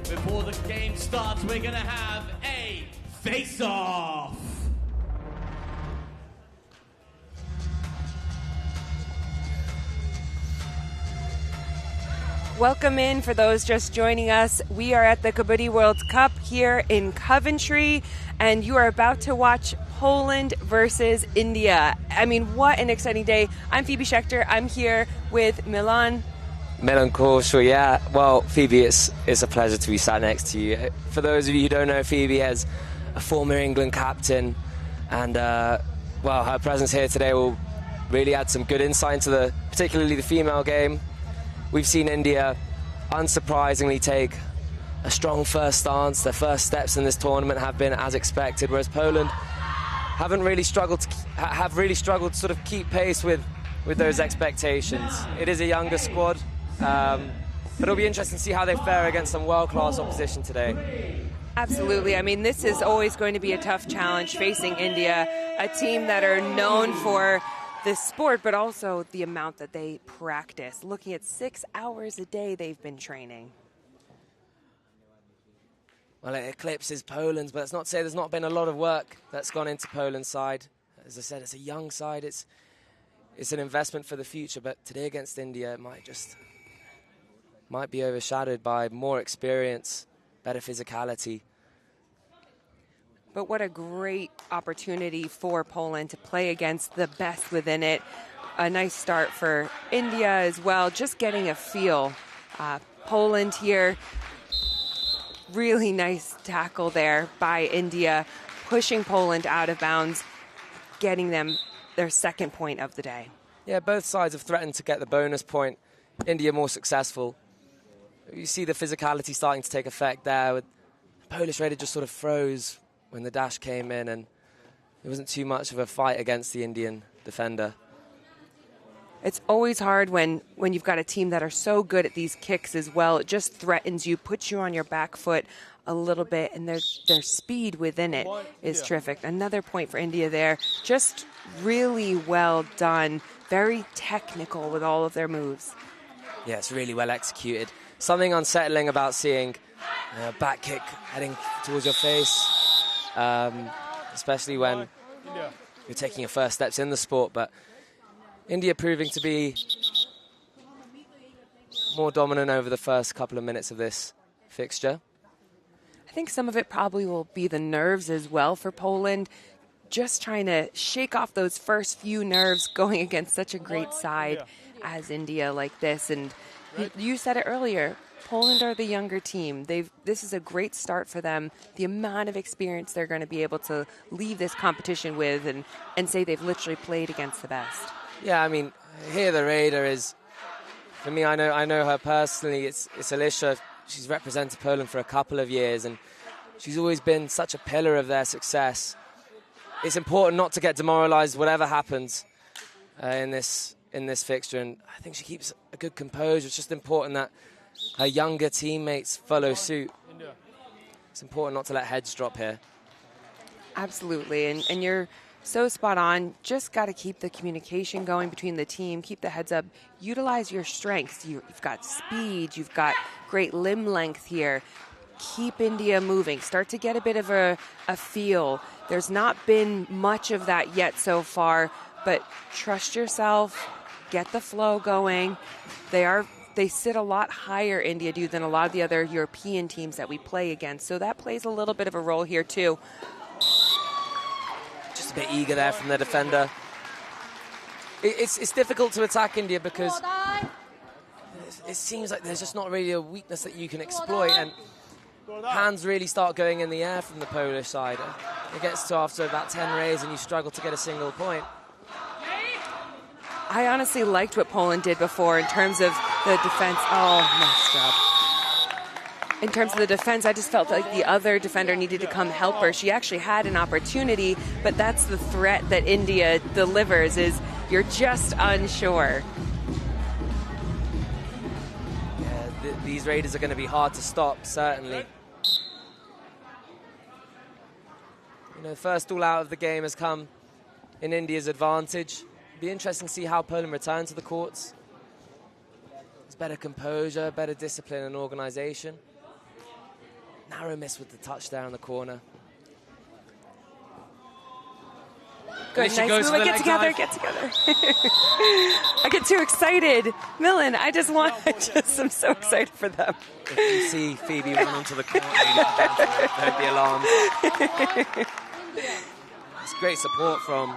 Before the game starts, we're going to have a face-off. Welcome in for those just joining us. We are at the Kabaddi World Cup here in Coventry, and you are about to watch Poland versus India. I mean, what an exciting day. I'm Phoebe Schechter. I'm here with Milan. Milan Korshaw, yeah. Well, Phoebe, it's a pleasure to be sat next to you. For those of you who don't know, Phoebe is a former England captain, and well, her presence here today will really add some good insight into particularly the female game. We've seen India, unsurprisingly, take a strong first stance. Their first steps in this tournament have been as expected, whereas Poland have really struggled to sort of keep pace with those expectations. It is a younger squad, but it'll be interesting to see how they fare against some world-class opposition today. Absolutely. I mean, this is always going to be a tough challenge facing India, a team that are known for this sport, but also the amount that they practice. Looking at 6 hours a day they've been training. Well, it eclipses Poland's, but that's not to say there's not been a lot of work that's gone into Poland's side. As I said, it's a young side. It's an investment for the future, but today against India, it might be overshadowed by more experience, better physicality. But what a great opportunity for Poland to play against the best within it. A nice start for India as well, just getting a feel. Poland here, really nice tackle there by India, pushing Poland out of bounds, getting them their second point of the day. Yeah, both sides have threatened to get the bonus point. India more successful. You see the physicality starting to take effect there. The Polish raider just sort of froze when the dash came in, and it wasn't too much of a fight against the Indian defender. It's always hard when you've got a team that are so good at these kicks as well. It just threatens you, puts you on your back foot a little bit, and their speed within it is terrific. Another point for India there. Just really well done. Very technical with all of their moves. Yeah, it's really well executed. Something unsettling about seeing a back kick heading towards your face. Especially when you're taking your first steps in the sport, but India proving to be more dominant over the first couple of minutes of this fixture. I think some of it probably will be the nerves as well for Poland, just trying to shake off those first few nerves going against such a great side as India like this. And you said it earlier, Poland are the younger team. This is a great start for them. The amount of experience they're going to be able to leave this competition with and say they've literally played against the best. Yeah, I mean, here the raider is, for me, I know her personally. It's Alicia. She's represented Poland for a couple of years, and she's always been such a pillar of their success. It's important not to get demoralized whatever happens in this fixture, and I think she keeps a good composure. It's just important that her younger teammates follow suit. It's important not to let heads drop here. Absolutely, and you're so spot on. Just got to keep the communication going between the team, keep the heads up, utilize your strengths. You've got speed, you've got great limb length here. Keep India moving. Start to get a bit of a feel. There's not been much of that yet so far, but trust yourself, get the flow going. They sit a lot higher, India do, than a lot of the other European teams that we play against. So that plays a little bit of a role here too. Just a bit eager there from the defender. It's difficult to attack India because it seems like there's just not really a weakness that you can exploit, and hands really start going in the air from the Polish side. It gets to after about 10 raids and you struggle to get a single point. I honestly liked what Poland did before in terms of the defense. Oh, nice job. In terms of the defense, I just felt like the other defender needed to come help her. She actually had an opportunity, but that's the threat that India delivers, is you're just unsure. Yeah, these raiders are going to be hard to stop, certainly. You know, the first all out of the game has come in India's advantage. Be interesting to see how Poland return to the courts. There's better composure, better discipline and organisation. narrow miss with the touch there in the corner. Good, nice move. Get together, get together. I get too excited. Millen, I'm so excited for them. If you see Phoebe run onto the court, don't be alarmed. It's great support from,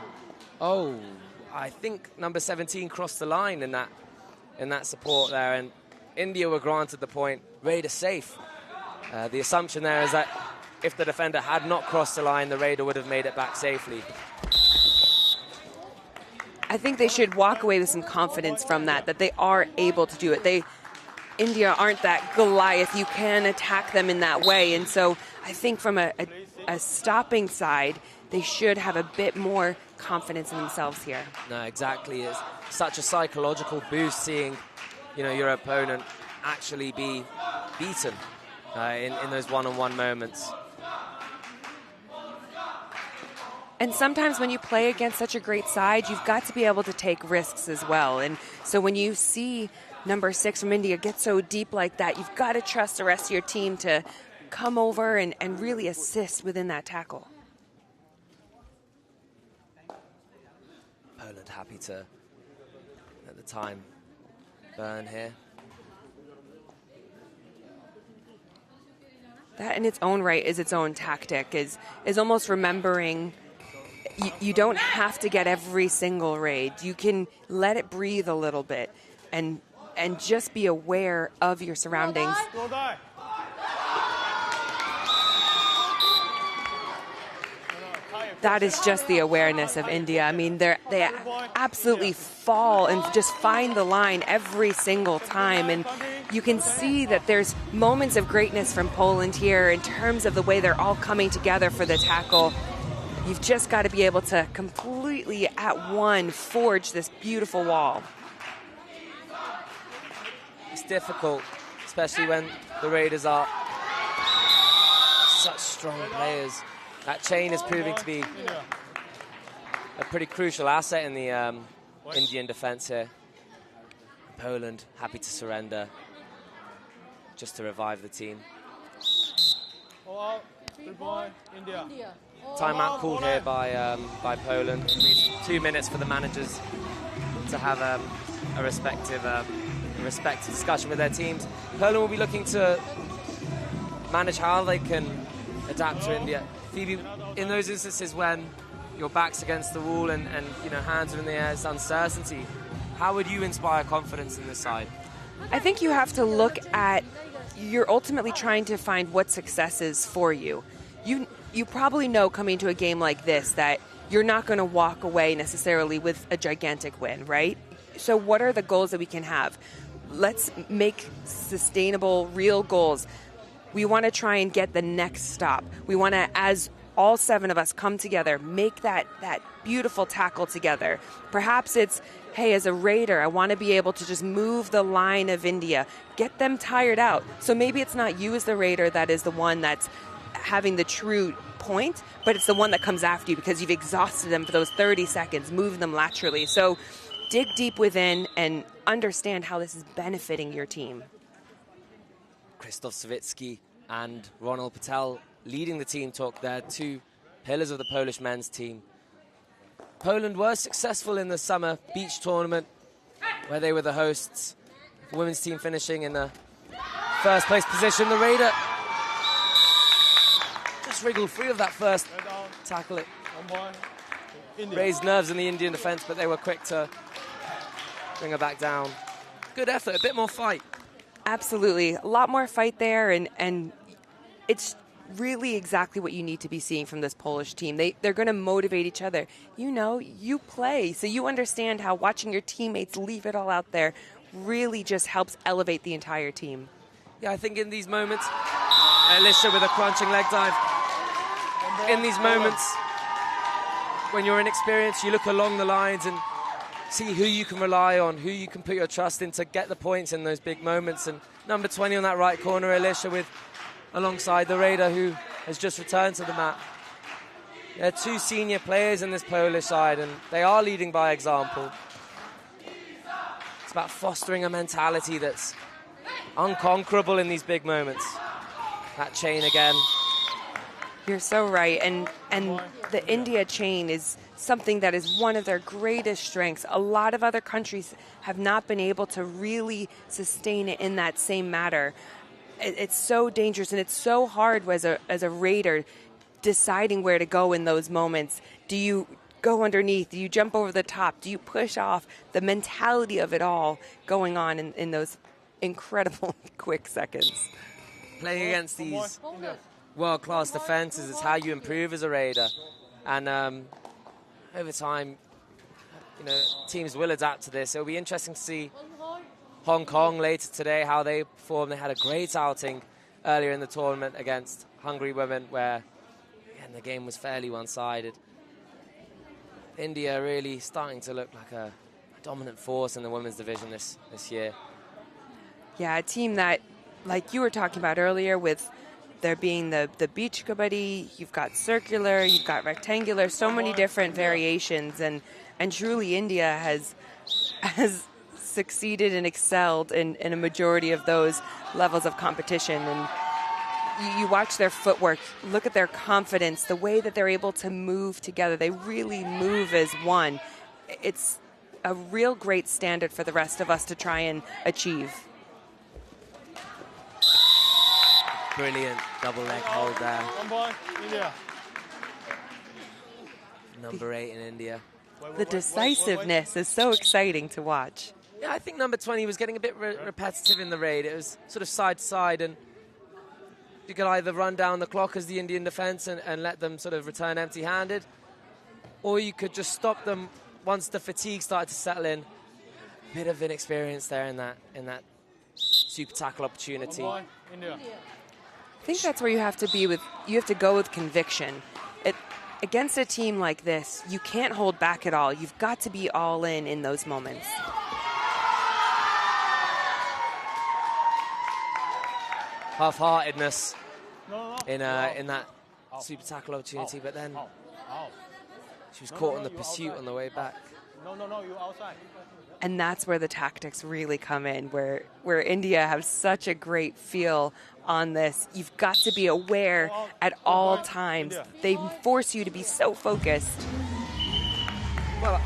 I think number 17 crossed the line in that support there, and India were granted the point. Raider safe. The assumption there is that if the defender had not crossed the line, the Raider would have made it back safely. I think they should walk away with some confidence from that they are able to do it. India aren't that Goliath. You can attack them in that way. And so I think from a stopping side, they should have a bit more confidence in themselves here. No, exactly. It's such a psychological boost seeing, your opponent actually be beaten in those one-on-one moments. And sometimes when you play against such a great side, you've got to be able to take risks as well. And so when you see number 6 from India get so deep like that, you've got to trust the rest of your team to come over and really assist within that tackle. Poland happy to, at the time, burn here. That in its own right is its own tactic, is almost remembering you don't have to get every single raid. You can let it breathe a little bit and just be aware of your surroundings. That is just the awareness of India. I mean, they absolutely fall and just find the line every single time. And you can see that there's moments of greatness from Poland here in terms of the way they're all coming together for the tackle. You've just got to be able to completely at one forge this beautiful wall. It's difficult, especially when the Raiders are such strong players. That chain is proving to be a pretty crucial asset in the Indian defense here. Poland happy to surrender just to revive the team. Timeout called here by Poland. 2 minutes for the managers to have a respective discussion with their teams. Poland will be looking to manage how they can adapt to India. Phoebe, in those instances when your back's against the wall and hands are in the air, it's uncertainty, how would you inspire confidence in this side? I think you have to look at, you're ultimately trying to find what success is for you. You probably know coming to a game like this that you're not going to walk away necessarily with a gigantic win, right? So what are the goals that we can have? Let's make sustainable, real goals. We want to try and get the next stop. We want to, as all 7 of us come together, make that beautiful tackle together. Perhaps it's, hey, as a Raider, I want to be able to just move the line of India, get them tired out. So maybe it's not you as the Raider that is the one that's having the true point, but it's the one that comes after you because you've exhausted them for those 30 seconds, move them laterally. So dig deep within and understand how this is benefiting your team. Krzysztof Sawicki and Ronald Patel leading the team talk there, 2 pillars of the Polish men's team. Poland were successful in the summer beach tournament where they were the hosts. The women's team finishing in the first place position. The Raider just wriggled free of that first tackle. It raised nerves in the Indian defense, but they were quick to bring her back down. Good effort, a bit more fight. Absolutely. A lot more fight there, and it's really exactly what you need to be seeing from this Polish team. They're going to motivate each other. You play, so you understand how watching your teammates leave it all out there really just helps elevate the entire team. Yeah, I think in these moments, Alicia with a crunching leg dive. In these moments, when you're inexperienced, you look along the lines and see who you can rely on, who you can put your trust in to get the points in those big moments. And number 20 on that right corner, Alicia, alongside the Raider, who has just returned to the mat. There are 2 senior players in this Polish side, and they are leading by example. It's about fostering a mentality that's unconquerable in these big moments. that chain again. You're so right. And the India chain is something that is one of their greatest strengths. A lot of other countries have not been able to really sustain it in that same manner. It's so dangerous, and it's so hard as a raider deciding where to go in those moments. Do you go underneath? Do you jump over the top? Do you push off? The mentality of it all going on in those incredible quick seconds. Playing against these world-class defenses is how you improve as a raider. And over time, teams will adapt to this. It'll be interesting to see Hong Kong later today, how they perform. They had a great outing earlier in the tournament against Hungary women, where again, the game was fairly one-sided. India really starting to look like a dominant force in the women's division this year. Yeah, a team that, like you were talking about earlier, with there being the beach kabaddi, you've got circular, you've got rectangular, so many different variations, and truly India has succeeded and excelled in a majority of those levels of competition. And you watch their footwork, look at their confidence, the way that they're able to move together. They really move as one. It's a real great standard for the rest of us to try and achieve. Brilliant double leg hold there. India. Number 8 in India. The decisiveness is so exciting to watch. Yeah, I think number 20 was getting a bit repetitive in the raid. It was sort of side to side, and you could either run down the clock as the Indian defense and let them sort of return empty-handed, or you could just stop them once the fatigue started to settle in. Bit of inexperience there in that super tackle opportunity. I think that's where you have to be with. You have to go with conviction. Against a team like this, you can't hold back at all. You've got to be all in those moments. Half-heartedness in that super tackle opportunity, but then she was caught in the pursuit on the way back. You outside. And that's where the tactics really come in, where India has such a great feel on this. You've got to be aware at all times. They force you to be so focused. Well,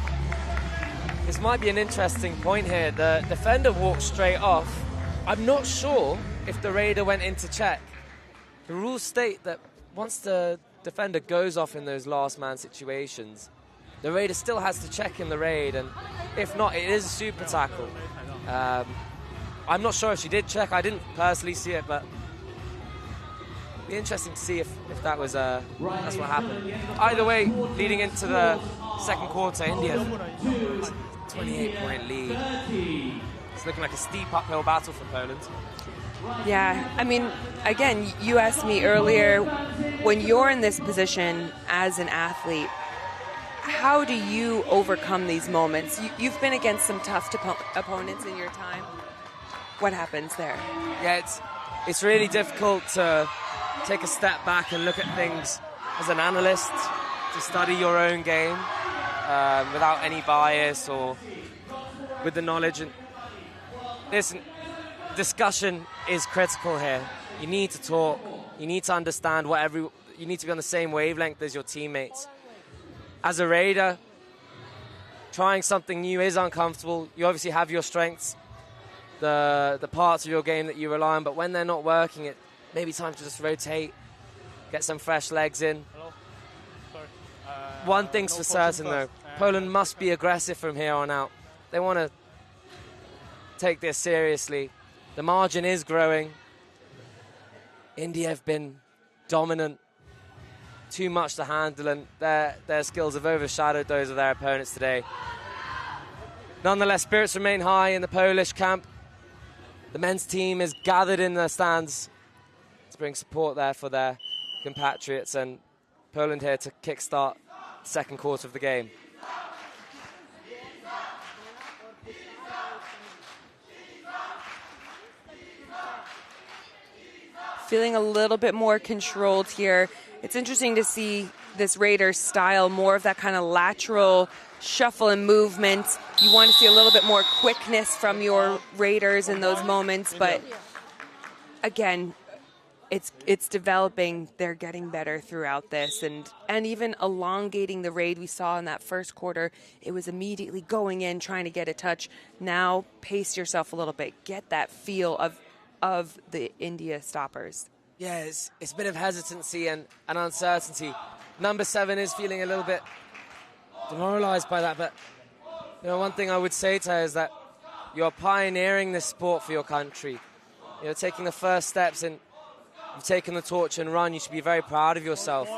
this might be an interesting point here. The defender walked straight off. I'm not sure if the raider went into check. The rules state that once the defender goes off in those last man situations, the raider still has to check in the raid, and if not, it is a super tackle. I'm not sure if she did check. I didn't personally see it, but it'd be interesting to see if that was that's what happened. Either way, leading into the second quarter, India 28-point lead. It's looking like a steep uphill battle for Poland. Yeah, I mean, again, you asked me earlier, when you're in this position as an athlete, how do you overcome these moments? You've been against some tough opponents in your time. What happens there? Yeah, it's really difficult to take a step back and look at things as an analyst, to study your own game without any bias or with the knowledge. And listen, discussion is critical here. You need to talk. You need to understand you need to be on the same wavelength as your teammates. As a raider, trying something new is uncomfortable. You obviously have your strengths, the parts of your game that you rely on, but when they're not working, it may be time to just rotate, get some fresh legs in. One thing's for certain, though. Poland must be aggressive from here on out. They want to take this seriously. The margin is growing. India have been dominant, too much to handle, and their skills have overshadowed those of their opponents today. Nonetheless, spirits remain high in the Polish camp. The men's team is gathered in the stands to bring support there for their compatriots, and Poland here to kickstart the second quarter of the game. Feeling a little bit more controlled here. It's interesting to see this raider style, more of that kind of lateral shuffle and movement. You want to see a little bit more quickness from your raiders in those moments, but again, it's developing. They're getting better throughout this, and even elongating the raid we saw in that first quarter. It was immediately going in, trying to get a touch. Now pace yourself a little bit. Get that feel of the India stoppers. Yeah, it's a bit of hesitancy and uncertainty. Number 7 is feeling a little bit demoralized by that, but one thing I would say to her is that you're pioneering this sport for your country. You're taking the first steps, and you've taken the torch and run. You should be very proud of yourself.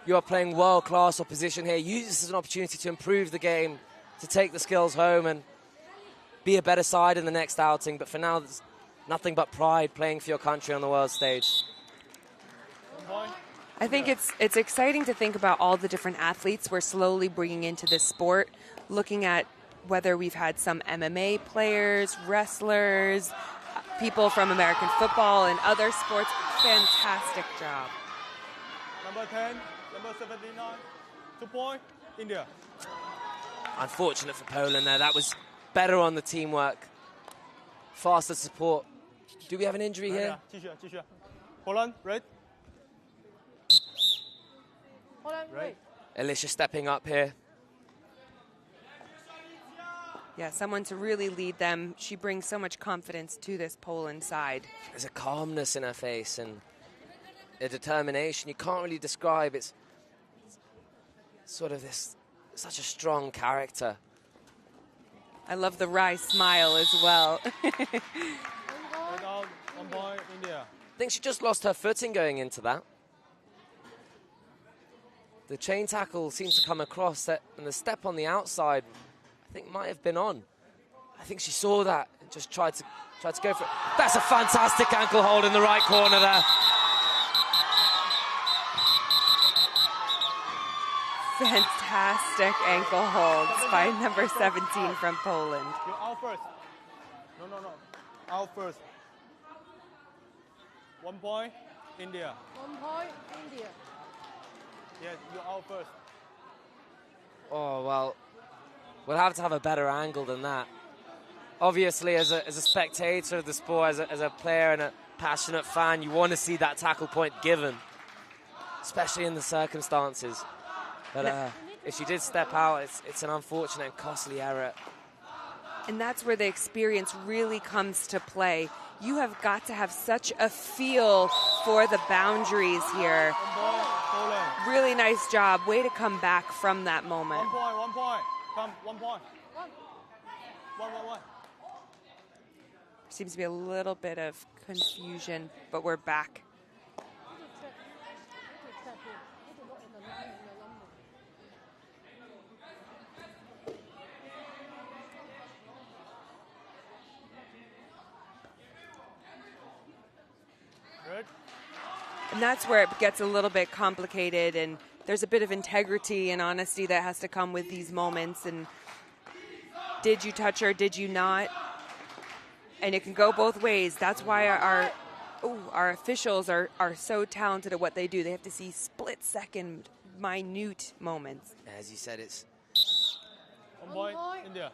You are playing world-class opposition here. Use this as an opportunity to improve the game, to take the skills home and be a better side in the next outing. But for now, there's nothing but pride playing for your country on the world stage. I think it's exciting to think about all the different athletes we're slowly bringing into this sport, looking at whether we've had some MMA players, wrestlers, people from American football and other sports. Fantastic job. Number 10, number 79, 2 point, India. Unfortunate for Poland there. That was better on the teamwork. Faster support. Do we have an injury here? Poland, right? Right. Alicia stepping up here. Yeah, someone to really lead them. She brings so much confidence to this Poland side. There's a calmness in her face and a determination you can't really describe. It's sort of such a strong character. I love the wry smile as well. 1 point, India. I think she just lost her footing going into that. The chain tackle seems to come across that, and the step on the outside, I think, might have been on. I think she saw that and just tried to go for it. That's a fantastic ankle hold in the right corner there. Fantastic ankle holds by number 17 from Poland. You're out first. No. Out first. 1 point, India. 1 point, India. Yes, you're out first. Oh, well, we'll have to have a better angle than that. Obviously, as a spectator of the sport, as a player and a passionate fan, you want to see that tackle point given, especially in the circumstances. But if she did step out, it's an unfortunate and costly error. And that's where the experience really comes to play. You have got to have such a feel for the boundaries here. 1 point, Poland. Really nice job. Way to come back from that moment. 1 point, 1 point. Come, 1 point. 1. Seems to be a little bit of confusion, but we're back. And that's where it gets a little bit complicated, and there's a bit of integrity and honesty that has to come with these moments. And did you touch her? Did you not? And it can go both ways. That's why our officials are so talented at what they do. They have to see split-second, minute moments. As you said, it's 1 point, India.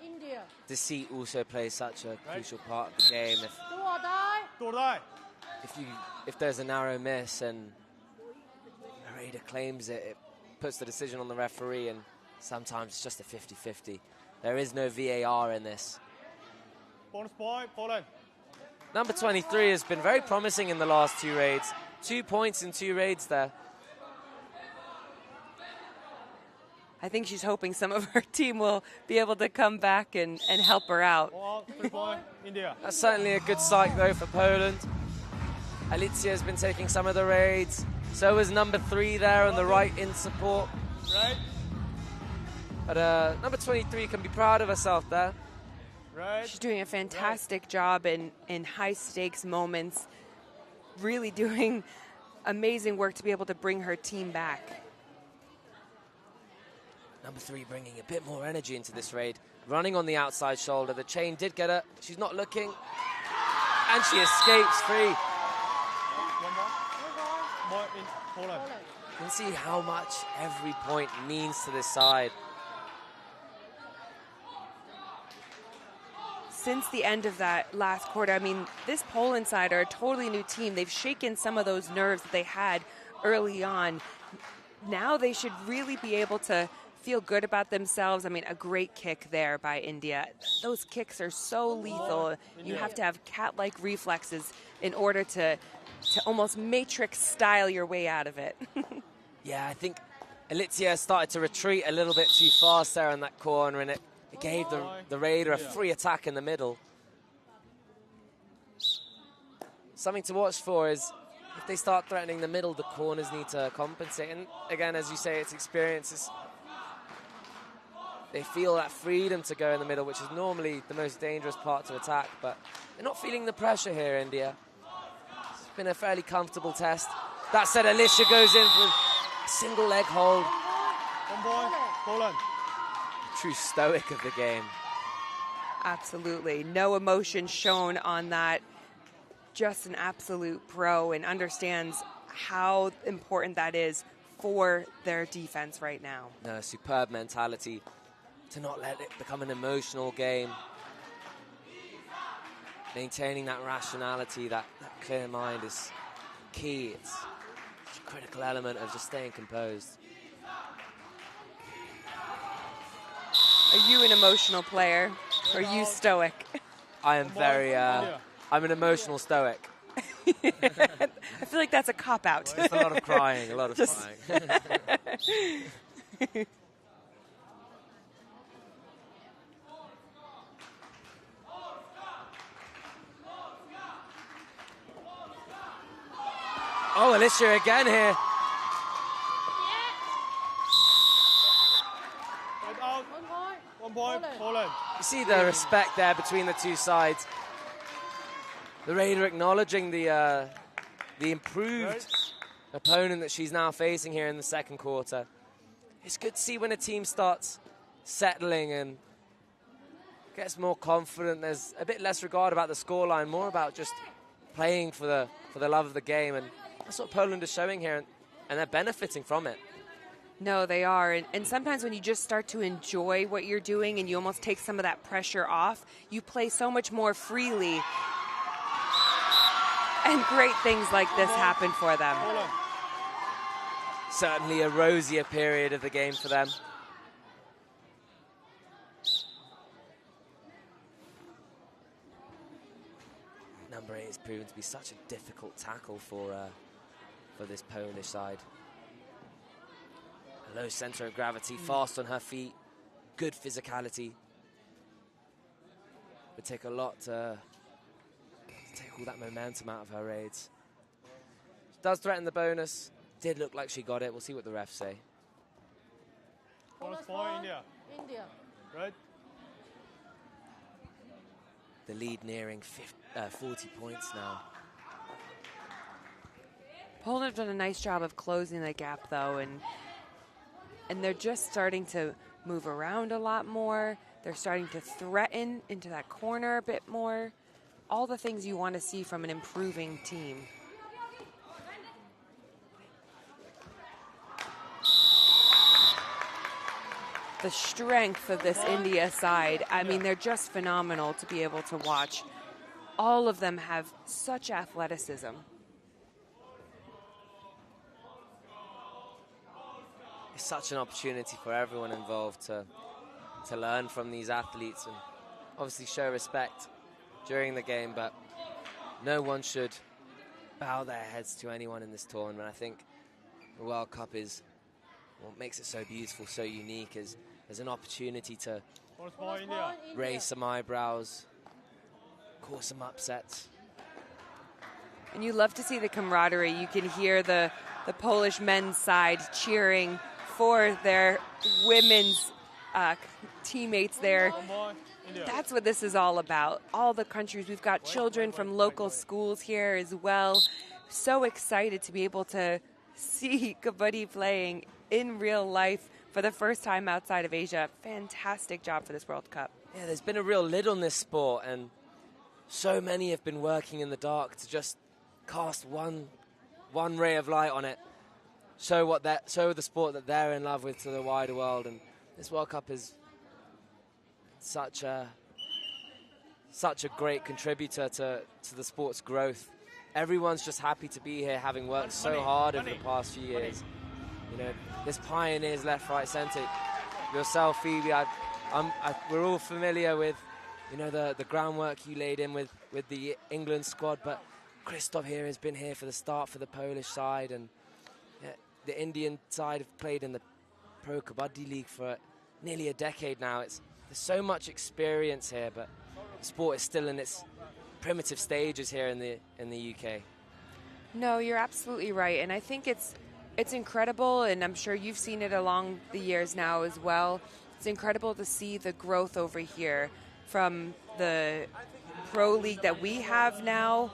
deceit also plays such a crucial part of the game. If there's a narrow miss and the raider claims it, it puts the decision on the referee, and sometimes it's just a 50-50. There is no VAR in this. Bonus point, Poland. Number 23 has been very promising in the last 2 raids. 2 points in 2 raids there. I think she's hoping some of her team will be able to come back and help her out. 3 point, India. That's certainly a good sight, though, for Poland. Alicia has been taking some of the raids. So is number 3 there on the right in support. Right. But number 23 can be proud of herself there. Right. She's doing a fantastic job in high-stakes moments, really doing amazing work to be able to bring her team back. Number 3 bringing a bit more energy into this raid. Running on the outside shoulder. The chain did get her. She's not looking. And she escapes free. 1 more in Poland. You can see how much every point means to this side. since the end of that last quarter, I mean, this Poland side are a totally new team. They've shaken some of those nerves that they had early on. Now they should really be able to feel good about themselves. I mean, a great kick there by India. Those kicks are so lethal. You have to have cat-like reflexes in order to almost matrix style your way out of it. Yeah, I think Alicia started to retreat a little bit too fast there in that corner, and it gave the Raider a free attack in the middle. Something to watch for is if they start threatening the middle, the corners need to compensate. And again, as you say, it's experiences. They feel that freedom to go in the middle, which is normally the most dangerous part to attack, but they're not feeling the pressure here, India. It's been a fairly comfortable test. That said, Alicia goes in with a single leg hold. 1 point, Poland. True stoic of the game. Absolutely. No emotion shown on that. Just an absolute pro and understands how important that is for their defense right now. No, superb mentality to not let it become an emotional game. Maintaining that rationality, that clear mind is key. It's a critical element of just staying composed. Are you an emotional player? Or are you stoic? I am very, I'm an emotional stoic. I feel like that's a cop-out. It's a lot of crying, a lot of crying. Oh, Alicia again here. Right out. 1 point. 1 point, Poland. You see the respect there between the two sides. The Raider acknowledging the improved opponent that she's now facing here in the second quarter. It's good to see when a team starts settling and gets more confident. There's a bit less regard about the scoreline, more about just playing for the love of the game, and that's what Poland is showing here, and they're benefiting from it. No, they are. And sometimes when you just start to enjoy what you're doing and you almost take some of that pressure off, you play so much more freely. And great things like this happen for them. Certainly a rosier period of the game for them. Number 8 has proven to be such a difficult tackle for this Polish side. A low center of gravity, fast on her feet, good physicality. Would take a lot to take all that momentum out of her raids. She does threaten the bonus. Did look like she got it. We'll see what the refs say. Bonus point, India. India. Right. The lead nearing 40 points now. Poland have done a nice job of closing the gap, though, and they're just starting to move around a lot more. They're starting to threaten into that corner a bit more. All the things you want to see from an improving team. The strength of this India side, I mean, they're just phenomenal to be able to watch. All of them have such athleticism. It's such an opportunity for everyone involved to learn from these athletes and obviously show respect during the game, but no one should bow their heads to anyone in this tournament. I think the World Cup is what makes it so beautiful, so unique, is there's an opportunity to Bonus point, India. raise some eyebrows, cause some upsets. And you love to see the camaraderie. You can hear the Polish men's side cheering for their women's teammates there. 1 point, India. That's what this is all about. All the countries, we've got children from local schools here as well. So excited to be able to see Kabaddi playing in real life for the first time outside of Asia. Fantastic job for this World Cup. Yeah, there's been a real lid on this sport, and so many have been working in the dark to just cast one ray of light on it. Show the sport that they're in love with to the wider world, and this World Cup is such a such a great contributor to the sport's growth. Everyone's just happy to be here, having worked so hard over the past few years. You know, there's pioneers left, right, centre. Yourself, Phoebe, we're all familiar with, you know, the groundwork you laid in with the England squad, but Christoph here has been here for the start for the Polish side, and the Indian side have played in the Pro Kabaddi League for nearly a decade now. There's so much experience here, but sport is still in its primitive stages here in the UK. No, you're absolutely right, and I think it's incredible, and I'm sure you've seen it along the years now as well. It's incredible to see the growth over here from the pro league that we have now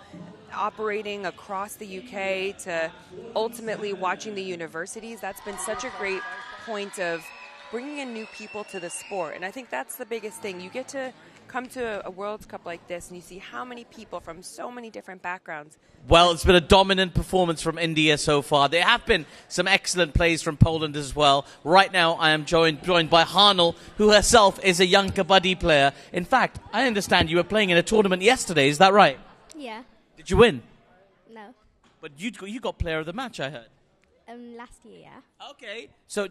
operating across the UK to ultimately watching the universities. That's been such a great point of bringing in new people to the sport, and I think that's the biggest thing. You get to come to a World Cup like this and you see how many people from so many different backgrounds. Well, it's been a dominant performance from India so far. There have been some excellent plays from Poland as well. Right now I am joined by Hanel, who herself is a young Kabaddi player. In fact, I understand you were playing in a tournament yesterday, is that right? Yeah. Did you win? No. But you got player of the match, I heard. Last year, yeah. Okay. So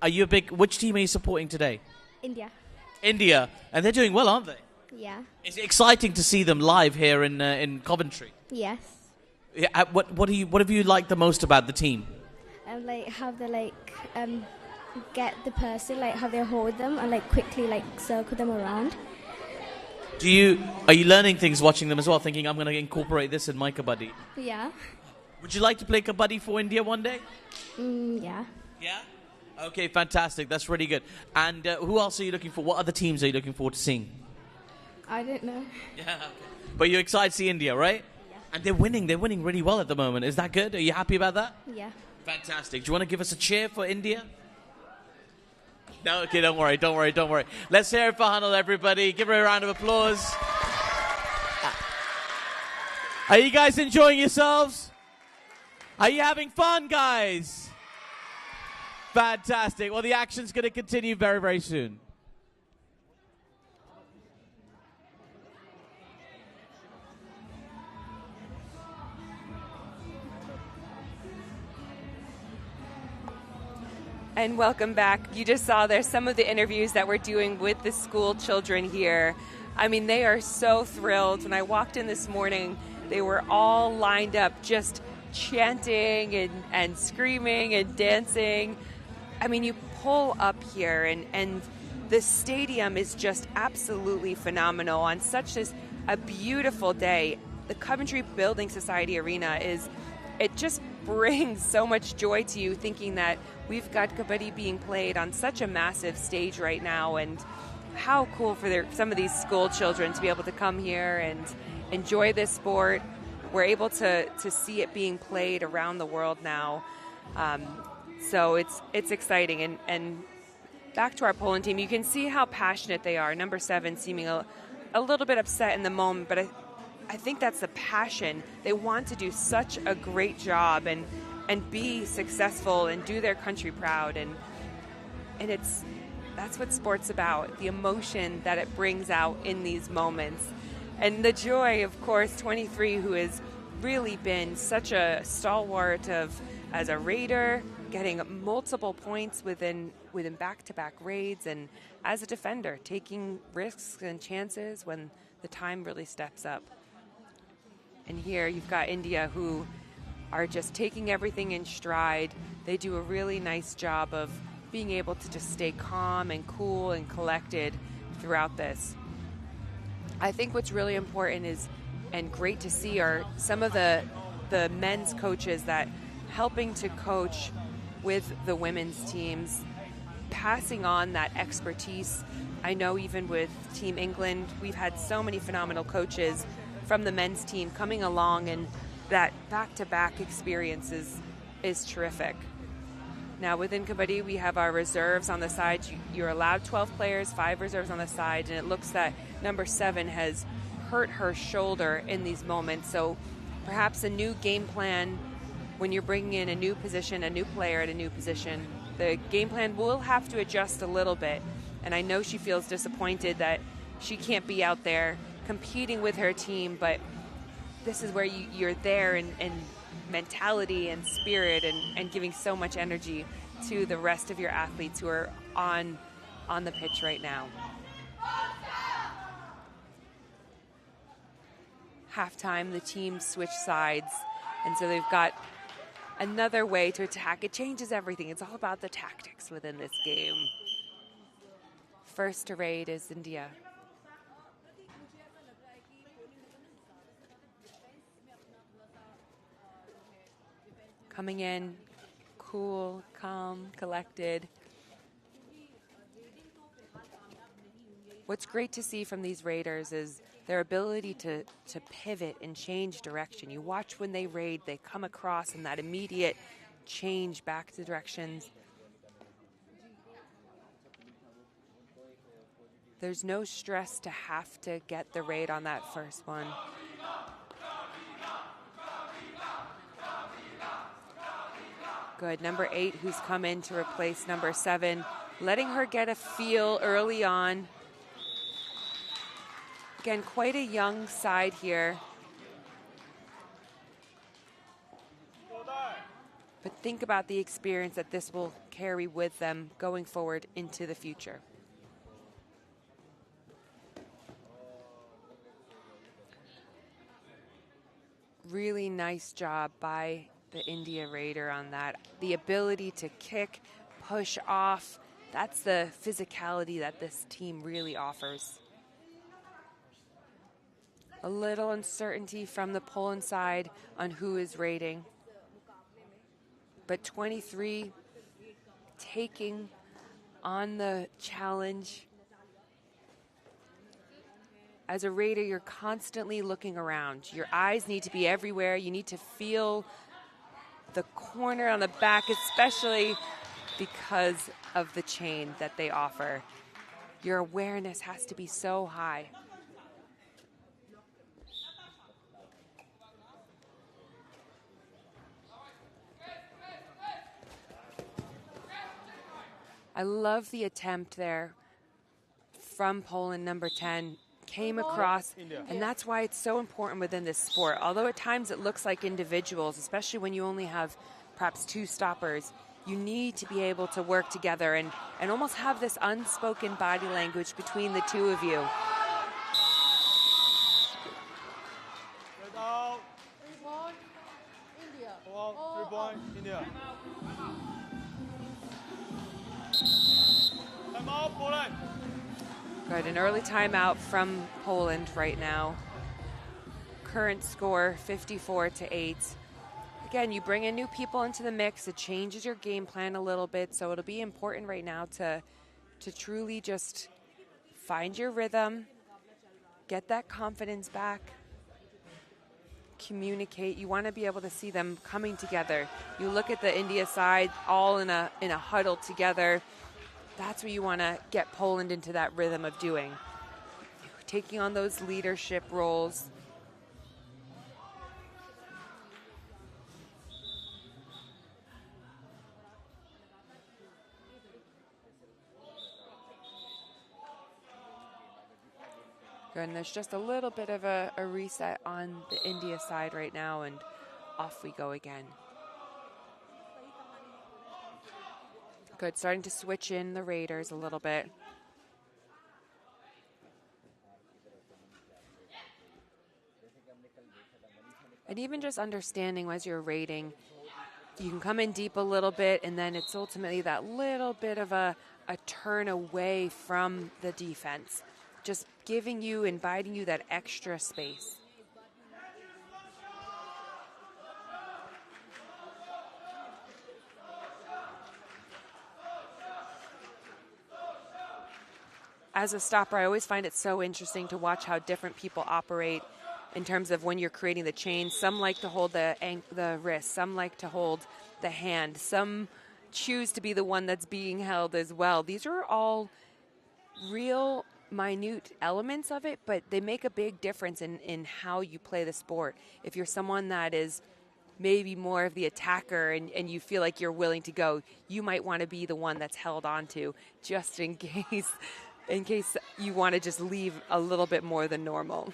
are you a big... Which team are you supporting today? India. India. And they're doing well, aren't they? Yeah. It's exciting to see them live here in Coventry. Yes. Yeah, what have you liked the most about the team? Like how they get the person, like how they hold them and like quickly circle them around. Are you learning things watching them as well, thinking I'm going to incorporate this in my kabaddi? Yeah. Would you like to play kabaddi for India one day? Yeah. Yeah? Okay, fantastic. That's really good. And who else are you looking for? What other teams are you looking forward to seeing? I don't know. Yeah, okay. But you're excited to see India, right? Yeah. And they're winning. They're winning really well at the moment. Is that good? Are you happy about that? Yeah. Fantastic. Do you want to give us a cheer for India? No, okay, don't worry. Let's hear it for Hanel, everybody. Give her a round of applause. Are you guys enjoying yourselves? Are you having fun, guys? Fantastic. Well, the action's going to continue very, very soon. And welcome back. You just saw there some of the interviews that we're doing with the school children here. I mean, they are so thrilled. When I walked in this morning, they were all lined up just chanting and screaming and dancing. I mean, you pull up here and the stadium is just absolutely phenomenal on such a beautiful day. The Coventry Building Society Arena it just brings so much joy to you thinking that we've got Kabaddi being played on such a massive stage right now, and how cool for some of these school children to be able to come here and enjoy this sport. We're able to see it being played around the world now. So it's exciting. And back to our Poland team, you can see how passionate they are. Number 7 seeming a little bit upset in the moment, but I think that's the passion. They want to do such a great job and be successful and do their country proud. And that's what sport's about, the emotion that it brings out in these moments. And the joy, of course, 23, who has really been such a stalwart as a raider, getting multiple points within back-to-back raids, and as a defender, taking risks and chances when the time really steps up. And here you've got India, who are just taking everything in stride. They do a really nice job of being able to just stay calm and cool and collected throughout this. I think what's really important and great to see are some of the men's coaches that helping to coach with the women's teams, passing on that expertise. I know even with Team England, we've had so many phenomenal coaches from the men's team coming along, and that back-to-back experience is terrific. Now within Kabaddi, we have our reserves on the side. You're allowed 12 players, 5 reserves on the side, and it looks that number 7 has hurt her shoulder in these moments. So perhaps a new game plan when you're bringing in a new position, a new player at a new position. The game plan will have to adjust a little bit, and I know she feels disappointed that she can't be out there competing with her team, but this is where you're there in mentality and spirit and giving so much energy to the rest of your athletes who are on the pitch right now. Halftime, the team switch sides, and so they've got another way to attack. It changes everything. It's all about the tactics within this game. First to raid is India. Coming in, cool, calm, collected. What's great to see from these raiders is their ability to pivot and change direction. You watch when they raid, they come across in that immediate change back to directions. There's no stress to have to get the raid on that first one. Good, number 8 who's come in to replace number 7, letting her get a feel early on. Again, quite a young side here. But think about the experience that this will carry with them going forward into the future. Really nice job by the India Raider on that. The ability to kick, push off, that's the physicality that this team really offers. A little uncertainty from the Poland side on who is raiding. But 23 taking on the challenge. As a raider, you're constantly looking around. Your eyes need to be everywhere. You need to feel the corner on the back, especially because of the chain that they offer. Your awareness has to be so high. I love the attempt there from Poland, number 10. Came across, and that's why it's so important within this sport. Although at times it looks like individuals, especially when you only have perhaps 2 stoppers, you need to be able to work together and almost have this unspoken body language between the two of you. Red out. 3 point, India. Go out. 3 point, India. Time out, Poland. Good, an early timeout from Poland right now. Current score 54-8. Again, you bring in new people into the mix. It changes your game plan a little bit, so it'll be important right now to truly just find your rhythm, get that confidence back, communicate. You want to be able to see them coming together. You look at the India side all in a huddle together. That's what you want to get Poland into that rhythm of doing. Taking on those leadership roles. Good, and there's just a little bit of a reset on the India side right now, and off we go again. Good, starting to switch in the Raiders a little bit. And even just understanding as you're raiding, you can come in deep a little bit, and then it's ultimately that little bit of a turn away from the defense, just giving you, inviting you that extra space. As a stopper, I always find it so interesting to watch how different people operate in terms of when you're creating the chain. Some like to hold the wrist, some like to hold the hand, some choose to be the one that's being held as well. These are all real minute elements of it, but they make a big difference in how you play the sport. If you're someone that is maybe more of the attacker and you feel like you're willing to go, you might want to be the one that's held onto just in case in case you want to just leave a little bit more than normal.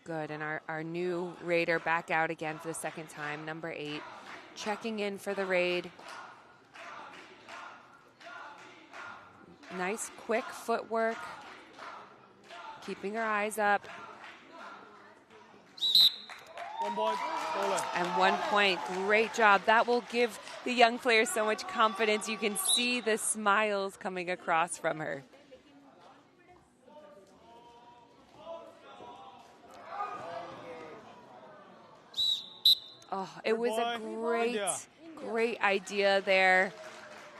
Good, and our new raider back out again for the second time, number 8, checking in for the raid. Nice, quick footwork, keeping her eyes up. 1 point, Poland. And 1 point, great job. That will give the young players so much confidence. You can see the smiles coming across from her. Oh, it was a great idea there.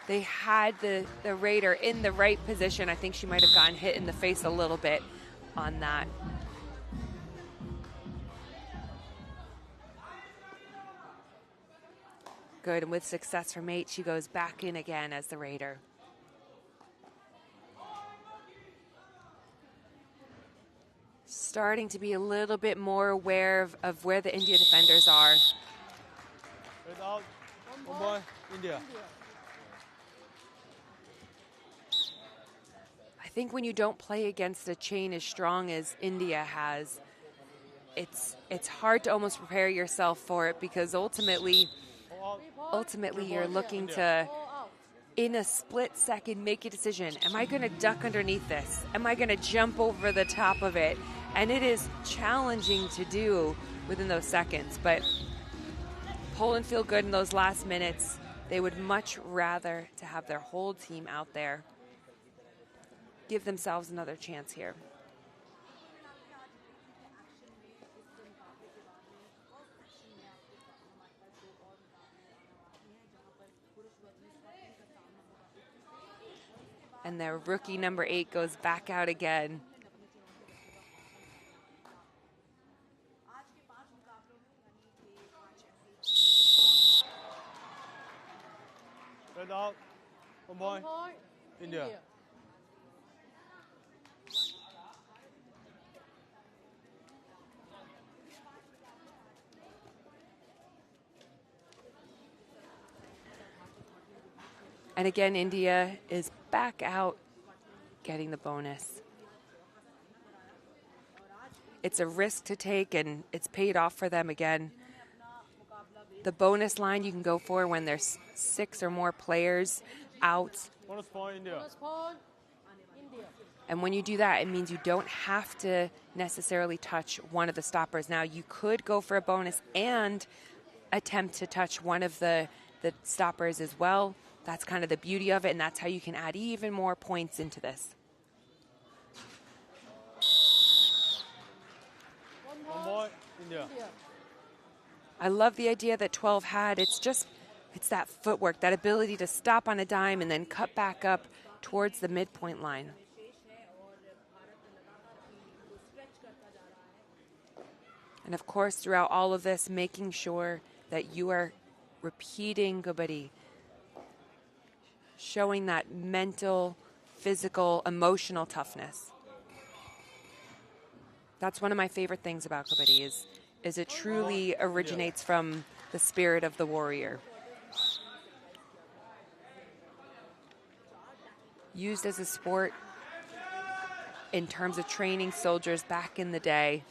They had the raider in the right position. I think she might have gotten hit in the face a little bit on that. Good, and with success from 8, she goes back in again as the raider. Starting to be a little bit more aware of where the India defenders are. Red out. 1 point, India. I think when you don't play against a chain as strong as India has, it's hard to almost prepare yourself for it, because ultimately you're looking to, in a split second, make a decision. Am I going to duck underneath this? Am I going to jump over the top of it? And it is challenging to do within those seconds. But Poland feel good in those last minutes. They would much rather to have their whole team out there. Give themselves another chance here. And their rookie number 8 goes back out again. Red out. 1 point, India. And again, India is back out getting the bonus. It's a risk to take, and it's paid off for them again. The bonus line you can go for when there's 6 or more players out. Bonus point, India. And when you do that, it means you don't have to necessarily touch one of the stoppers. Now, you could go for a bonus and attempt to touch one of the stoppers as well. That's kind of the beauty of it, and that's how you can add even more points into this. 1 point, India. I love the idea that 12 had. It's that footwork, that ability to stop on a dime and then cut back up towards the midpoint line. And of course, throughout all of this, making sure that you are repeating Kabaddi, showing that mental, physical, emotional toughness. That's one of my favorite things about Kabaddi is it truly originates from the spirit of the warrior. Used as a sport in terms of training soldiers back in the day,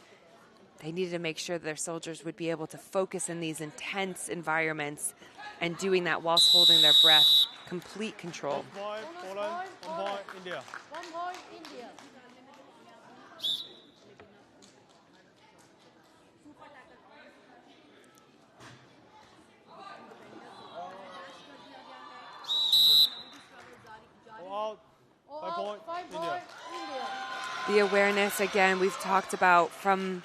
they needed to make sure that their soldiers would be able to focus in these intense environments and doing that whilst holding their breath, complete control. 1 point, Poland. 1 point, India. 1 point, India. All out. 5 point, 5 India. point, India. The awareness, again, we've talked about from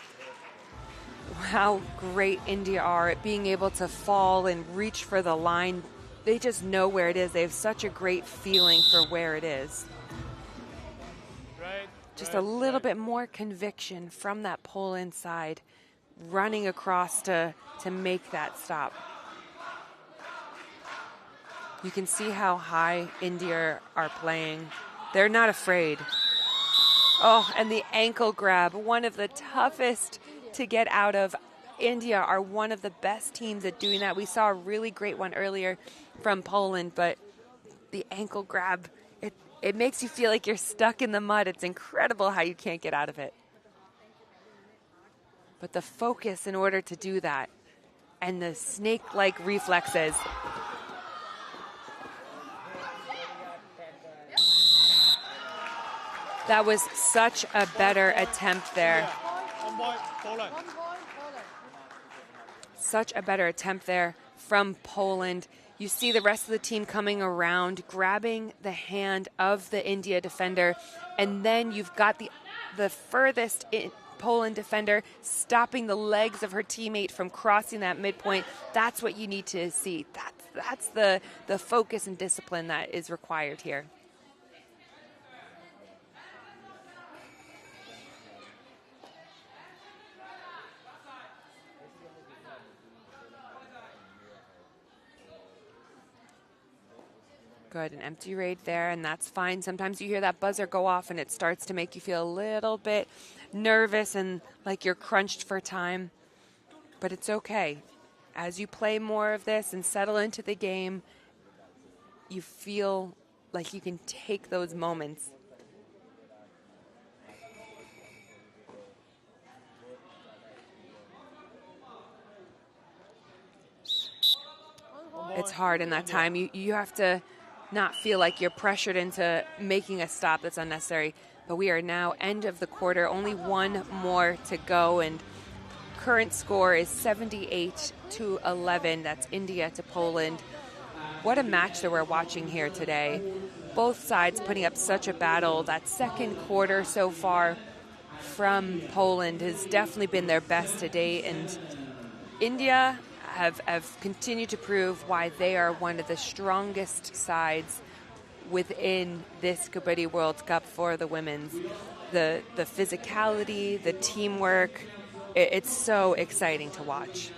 how great India are at being able to fall and reach for the line. They just know where it is. They have such a great feeling for where it is. Just a little bit more conviction from that Poland side, running across to make that stop. You can see how high India are playing. They're not afraid. Oh, and the ankle grab, one of the toughest to get out of. India are one of the best teams at doing that. We saw a really great one earlier from Poland, but the ankle grab, it makes you feel like you're stuck in the mud. It's incredible how you can't get out of it. But the focus in order to do that and the snake-like reflexes. That was such a better attempt there. 1 point, Poland. Such a better attempt there from Poland. You see the rest of the team coming around, grabbing the hand of the India defender, and then you've got the furthest Poland defender stopping the legs of her teammate from crossing that midpoint. That's what you need to see. That's the focus and discipline that is required here. Good, an empty raid there, and that's fine. Sometimes you hear that buzzer go off and it starts to make you feel a little bit nervous and like you're crunched for time, but it's okay. As you play more of this and settle into the game, you feel like you can take those moments. It's hard in that time. You have to not feel like you're pressured into making a stop that's unnecessary. But we are now end of the quarter, only one more to go, and current score is 78-11. That's India to Poland. What a match that we're watching here today. Both sides putting up such a battle. That second quarter so far from Poland has definitely been their best to date, and India have continued to prove why they are one of the strongest sides within this Kabaddi World Cup for the women's. The physicality, the teamwork, it's so exciting to watch.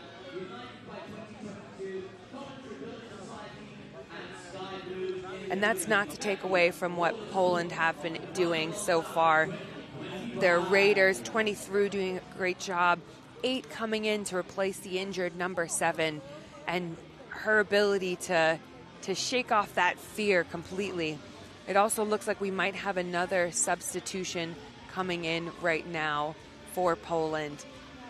And that's not to take away from what Poland have been doing so far. Their raiders, 20 through, doing a great job. 8 coming in to replace the injured number 7, and her ability to shake off that fear completely. It also looks like we might have another substitution coming in right now for Poland.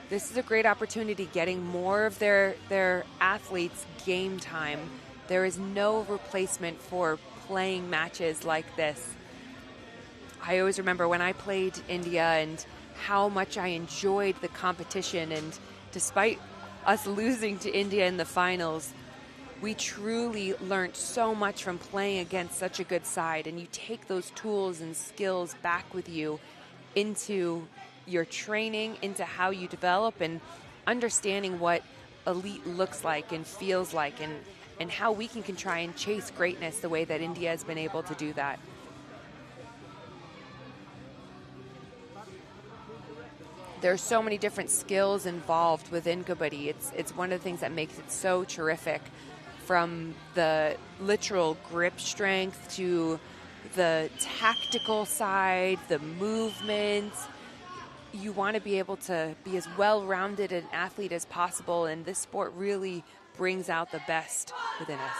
This is a great opportunity, getting more of their athletes game time. There is no replacement for playing matches like this. I always remember when I played India and how much I enjoyed the competition, and despite us losing to India in the finals, we truly learned so much from playing against such a good side, and you take those tools and skills back with you into your training, into how you develop, and understanding what elite looks like and feels like, and how we can try and chase greatness the way that India has been able to do that. There's so many different skills involved within Kabaddi. It's one of the things that makes it so terrific, from the literal grip strength to the tactical side, the movements. You want to be able to be as well-rounded an athlete as possible, and this sport really brings out the best within us.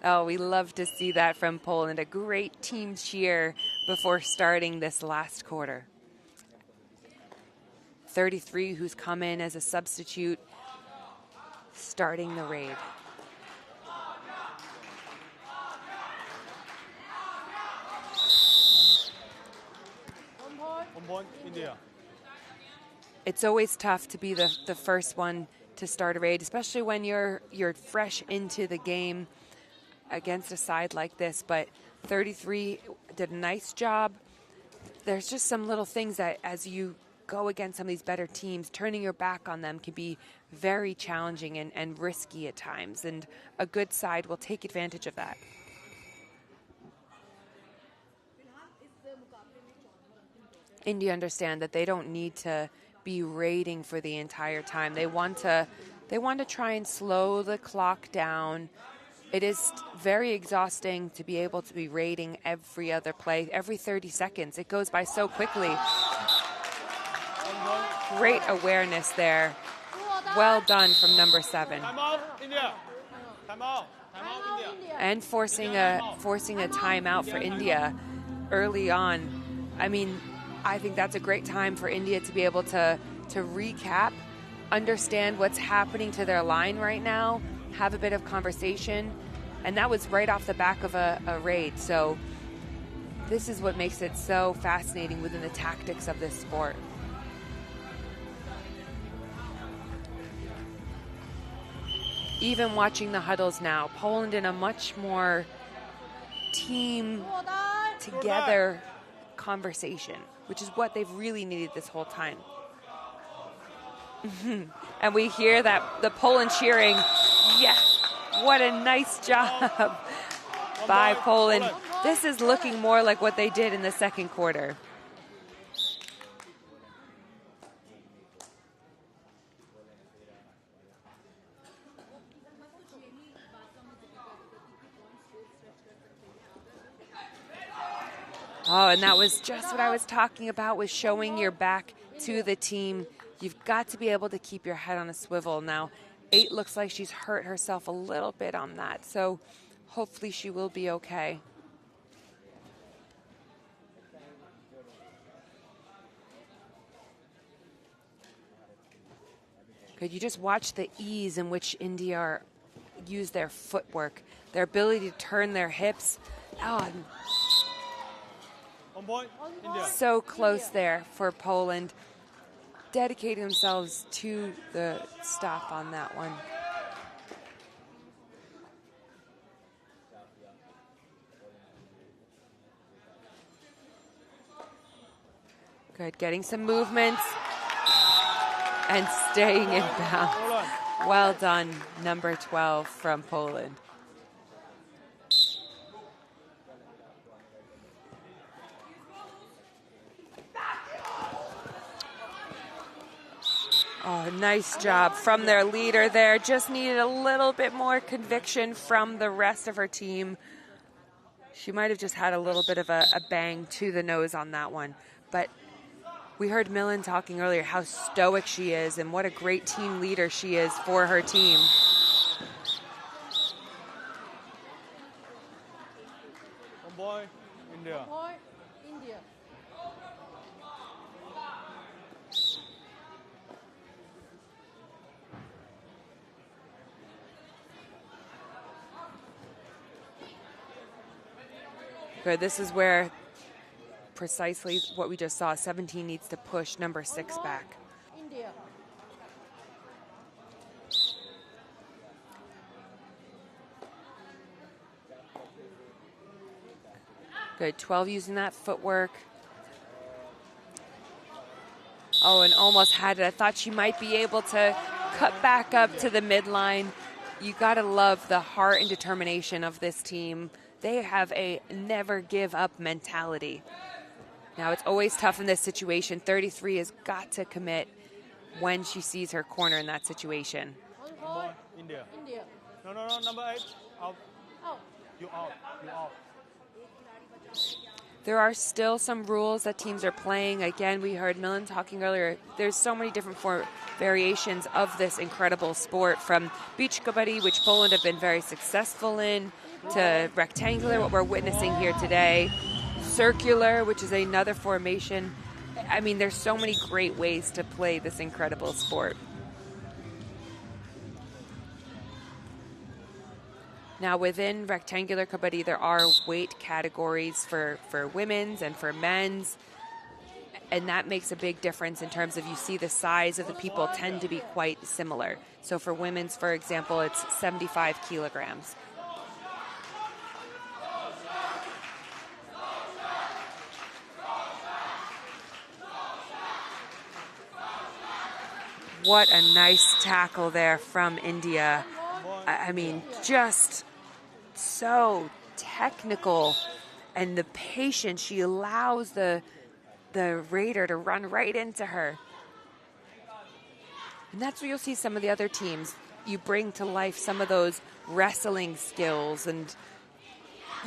Oh, we love to see that from Poland. A great team cheer before starting this last quarter. 33, who's come in as a substitute, starting the raid. One point, India. It's always tough to be the first one to start a raid, especially when you're fresh into the game against a side like this. But 33 did a nice job. There's just some little things that, as you go against some of these better teams, turning your back on them can be very challenging and risky at times, and a good side will take advantage of that. India understand that they don't need to be raiding for the entire time. They want to try and slow the clock down. it is very exhausting to be able to be rating every other play, every 30 seconds. It goes by so quickly. Great awareness there. Well done from number 7. Time out, India. Time out. Time out, India. And forcing a timeout for India early on. I mean, I think that's a great time for India to be able to recap, understand what's happening to their line right now, have a bit of conversation, and that was right off the back of a raid. So this is what makes it so fascinating within the tactics of this sport. Even watching the huddles now, Poland in a much more team together conversation, which is what they've really needed this whole time. And we hear that the Poland cheering. Yes, what a nice job by Poland. This is looking more like what they did in the second quarter. Oh, and that was just what I was talking about, was showing your back to the team. You've got to be able to keep your head on a swivel. Now, 8 looks like she's hurt herself a little bit on that, so hopefully she will be okay. Good, you just watch the ease in which India use their footwork, their ability to turn their hips. Oh, 1 point, India. so close there for Poland, dedicating themselves to the stop on that one. Good, getting some movements and staying in bounds. Well done, number 12 from Poland. Oh, nice job from their leader there. Just needed a little bit more conviction from the rest of her team. She might have just had a little bit of a bang to the nose on that one. But we heard Millen talking earlier how stoic she is and what a great team leader she is for her team. Point, India. Point, India. Good, this is where precisely what we just saw, 17 needs to push number 6 back. India. Good, 12 using that footwork. Oh, and almost had it. I thought she might be able to cut back up to the midline. You gotta love the heart and determination of this team. They have a never give up mentality. Now, it's always tough in this situation. 33 has got to commit when she sees her corner in that situation. 1 1 point, point, India. India. No, number 8. Out. Out. You out. You out. There are still some rules that teams are playing. Again, we heard Millen talking earlier. There's so many different variations of this incredible sport, from beach kabaddi, which Poland have been very successful in, to rectangular, what we're witnessing here today, circular, which is another formation. I mean, there's so many great ways to play this incredible sport. Now, within rectangular kabaddi, there are weight categories for women's and for men's, and that makes a big difference in terms of, you see the size of the people tend to be quite similar. So for women's, for example, it's 75 kilograms. What a nice tackle there from India. I mean, just so technical, and the patience. She allows the raider to run right into her. And that's where you'll see some of the other teams. You bring to life some of those wrestling skills, and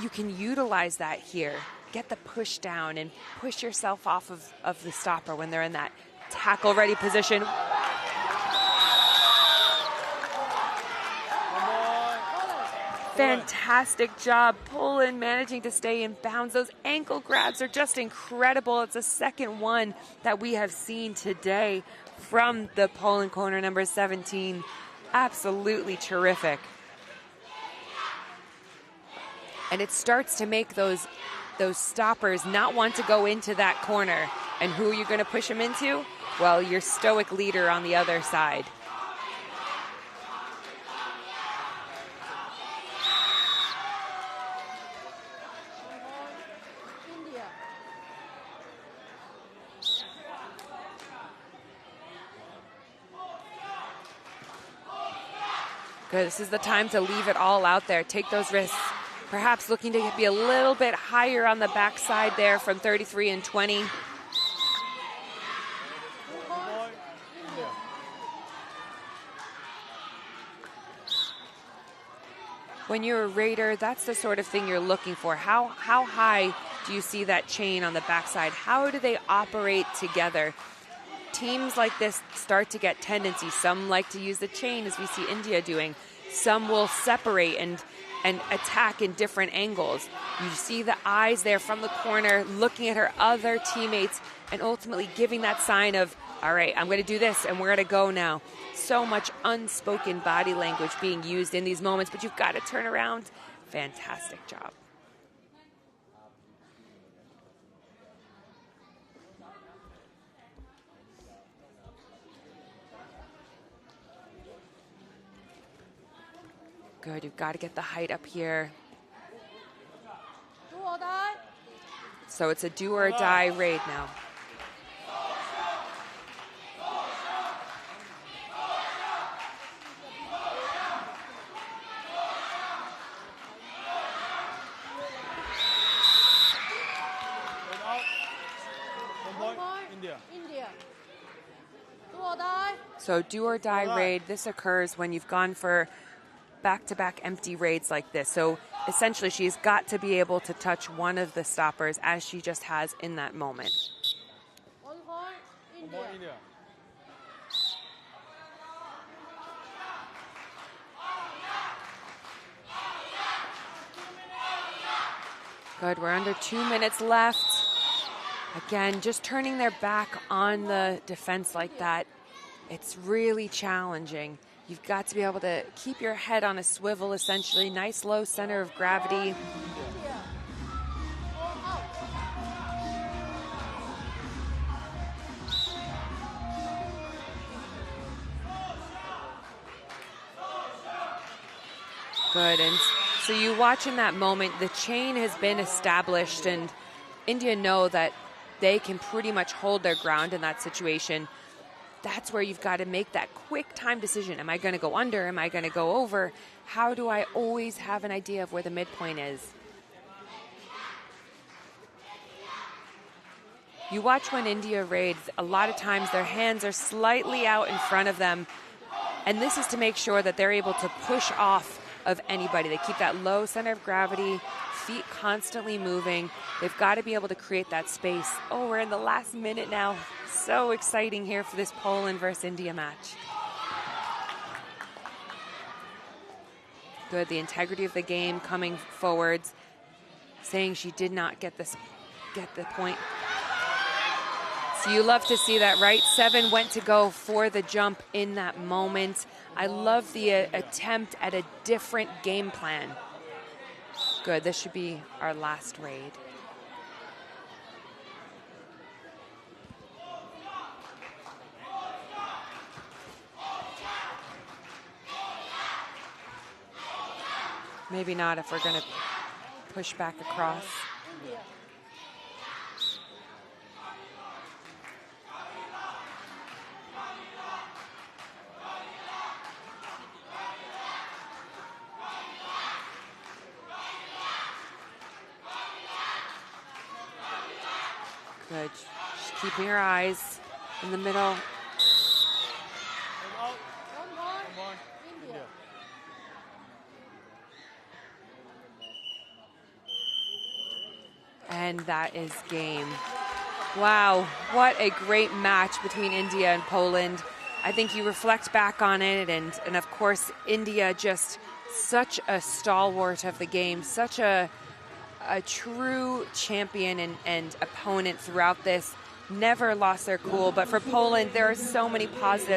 you can utilize that here. Get the push down and push yourself off of the stopper when they're in that tackle ready position. Fantastic job, Poland managing to stay in bounds. Those ankle grabs are just incredible. It's the second one that we have seen today from the Poland corner, number 17. Absolutely terrific. And it starts to make those stoppers not want to go into that corner. And who are you going to push them into? Well, your stoic leader on the other side. India. Good. This is the time to leave it all out there. Take those risks. Perhaps looking to be a little bit higher on the backside there from 33 and 20. When you're a raider, that's the sort of thing you're looking for. How high do you see that chain on the backside? How do they operate together? Teams like this start to get tendencies. Some like to use the chain, as we see India doing. Some will separate and attack in different angles. You see the eyes there from the corner looking at her other teammates and ultimately giving that sign of, all right, I'm going to do this and we're going to go now. So much unspoken body language being used in these moments, but you've got to turn around. Fantastic job. Good, you've got to get the height up here. Do or die. So it's a do or die raid now. India. Do or die. So do or die raid, this occurs when you've gone for back-to-back empty raids like this. So essentially she's got to be able to touch one of the stoppers as she just has in that moment. 1 point, India. Good, we're under 2 minutes left. Again, just turning their back on the defense like that, it's really challenging. You've got to be able to keep your head on a swivel, essentially. Nice low center of gravity. Good, and so you watch in that moment, the chain has been established, and India know that they can pretty much hold their ground in that situation. That's where you've got to make that quick time decision. Am I going to go under? Am I going to go over? How do I always have an idea of where the midpoint is? You watch when India raids, a lot of times their hands are slightly out in front of them, and this is to make sure that they're able to push off of anybody. They keep that low center of gravity, feet constantly moving. They've got to be able to create that space. Oh, we're in the last minute now. So exciting here for this Poland versus India match. Good, the integrity of the game coming forwards, saying she did not get the point. So you love to see that, right? 7 went to go for the jump in that moment. I love the attempt at a different game plan. Good, this should be our last raid. Maybe not if we're going to push back across. Good. Just keeping her eyes in the middle. 1 point, India. And that is game. Wow, what a great match between India and Poland. I think you reflect back on it, and of course, India just such a stalwart of the game, such a true champion and opponent throughout this. Never lost their cool. But for Poland, there are so many positives.